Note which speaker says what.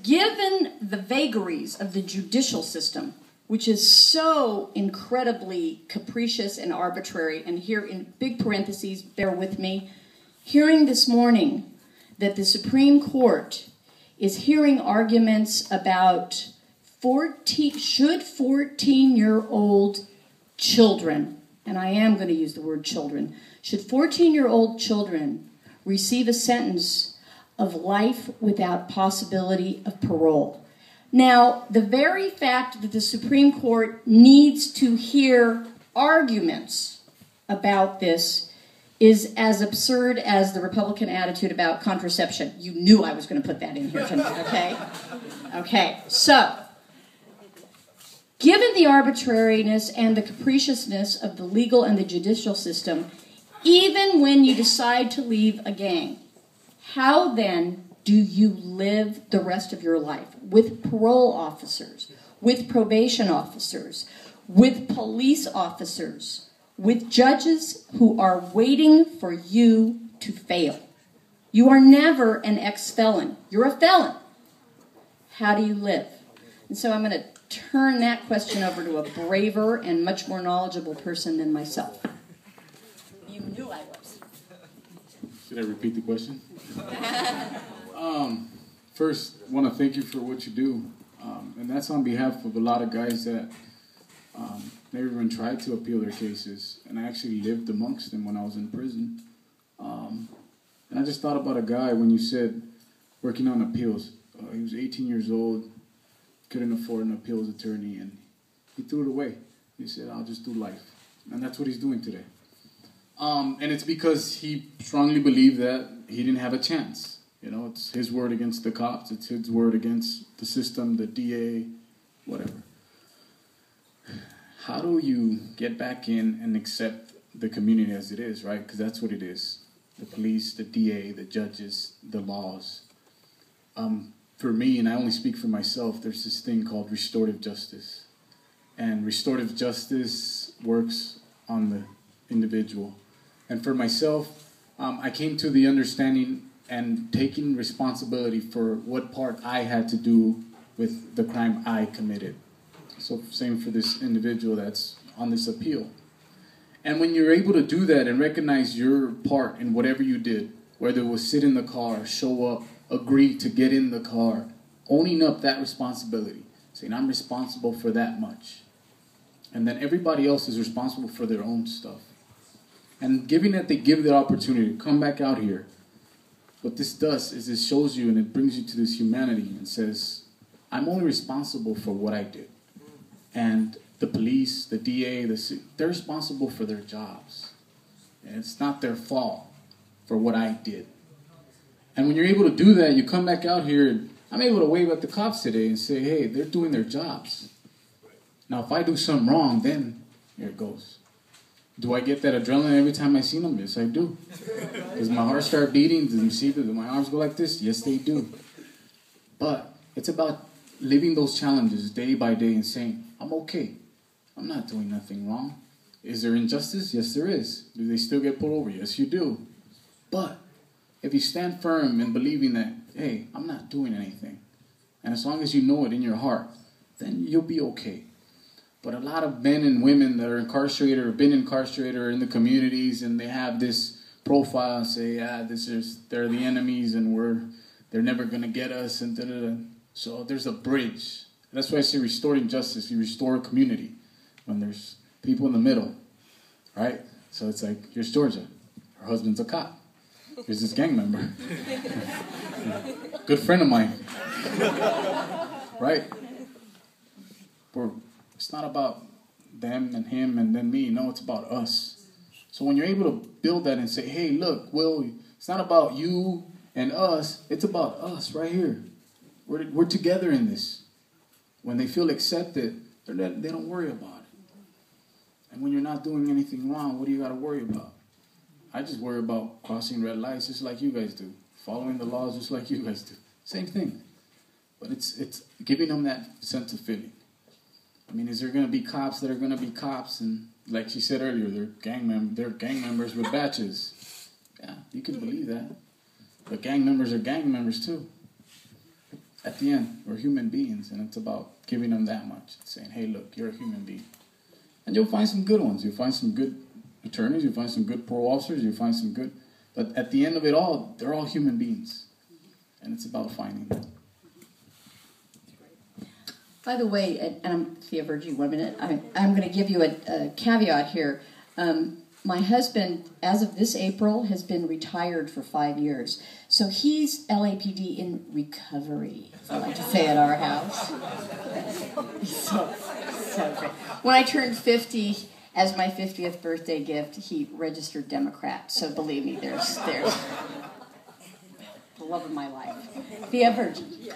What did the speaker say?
Speaker 1: given the vagaries of the judicial system, which is so incredibly capricious and arbitrary, and here in big parentheses, bear with me, hearing this morning that the Supreme Court is hearing arguments about should 14-year-old children, and I am going to use the word children, should 14-year-old children receive a sentence of life without possibility of parole. Now, the very fact that the Supreme Court needs to hear arguments about this is as absurd as the Republican attitude about contraception. You knew I was going to put that in here tonight, okay? Okay, so, given the arbitrariness and the capriciousness of the legal and the judicial system, even when you decide to leave a gang, how then do you live the rest of your life? With parole officers, with probation officers, with police officers, with judges who are waiting for you to fail. You are never an ex-felon. You're a felon. How do you live? And so I'm going to turn that question over to a braver and much more knowledgeable person than myself. You knew I was.
Speaker 2: Should I repeat the question? First, I want to thank you for what you do. And that's on behalf of a lot of guys that never even tried to appeal their cases. And I actually lived amongst them when I was in prison. And I just thought about a guy when you said working on appeals. He was 18 years old, couldn't afford an appeals attorney, and he threw it away. He said, I'll just do life. And that's what he's doing today. And it's because he strongly believed that he didn't have a chance. You know, it's his word against the cops. It's his word against the system, the DA, whatever. How do you get back in and accept the community as it is, right? Because that's what it is. The police, the DA, the judges, the laws. For me, and I only speak for myself, there's this thing called restorative justice. And restorative justice works on the individual. And for myself, I came to the understanding and taking responsibility for what part I had to do with the crime I committed. So same for this individual that's on this appeal. And when you're able to do that and recognize your part in whatever you did, whether it was sit in the car, show up, agree to get in the car, owning up that responsibility, saying I'm responsible for that much. And then everybody else is responsible for their own stuff. And given that they give the opportunity to come back out here, what this does is it shows you and it brings you to this humanity and says, I'm only responsible for what I did. And the police, the DA, they're responsible for their jobs. And it's not their fault for what I did. And when you're able to do that, you come back out here and I'm able to wave at the cops today and say, hey, they're doing their jobs. Now, if I do something wrong, then here it goes. Do I get that adrenaline every time I see them? Yes, I do. Does my heart start beating? Does you see that my arms go like this? Yes, they do. But it's about living those challenges day by day and saying, I'm okay. I'm not doing nothing wrong. Is there injustice? Yes, there is. Do they still get pulled over? Yes, you do. But if you stand firm in believing that, hey, I'm not doing anything, and as long as you know it in your heart, then you'll be okay. But a lot of men and women that are incarcerated or been incarcerated or in the communities, and they have this profile and say, they're the enemies and they're never going to get us. And da-da-da. So there's a bridge. That's why I say restoring justice. You restore a community when there's people in the middle, right? So it's like, here's Jorja. Her husband's a cop. Here's this gang member. Good friend of mine. Right? It's not about them and him and then me. No, it's about us. So when you're able to build that and say, hey, look, Will, it's not about you and us. It's about us right here. We're together in this. When they feel accepted, they don't worry about it. And when you're not doing anything wrong, what do you got to worry about? I just worry about crossing red lights just like you guys do. Following the laws just like you guys do. Same thing. But it's giving them that sense of feeling. I mean, is there going to be cops that are going to be cops? And like she said earlier, they're gang members with badges. Yeah, you can believe that. But gang members are gang members too. at the end, we're human beings, and it's about giving them that much. It's saying, hey, look, you're a human being. And you'll find some good ones. You'll find some good attorneys. You'll find some good parole officers. You'll find some good... But at the end of it all, they're all human beings. And it's about finding them.
Speaker 1: By the way, and Thea Virgie, 1 minute, I'm going to give you a caveat here. My husband, as of this April, has been retired for 5 years. So he's LAPD in recovery, as I like to say at our house. so great. When I turned 50, as my 50th birthday gift, he registered Democrat. So believe me, there's the love of my life. Thea Virgie.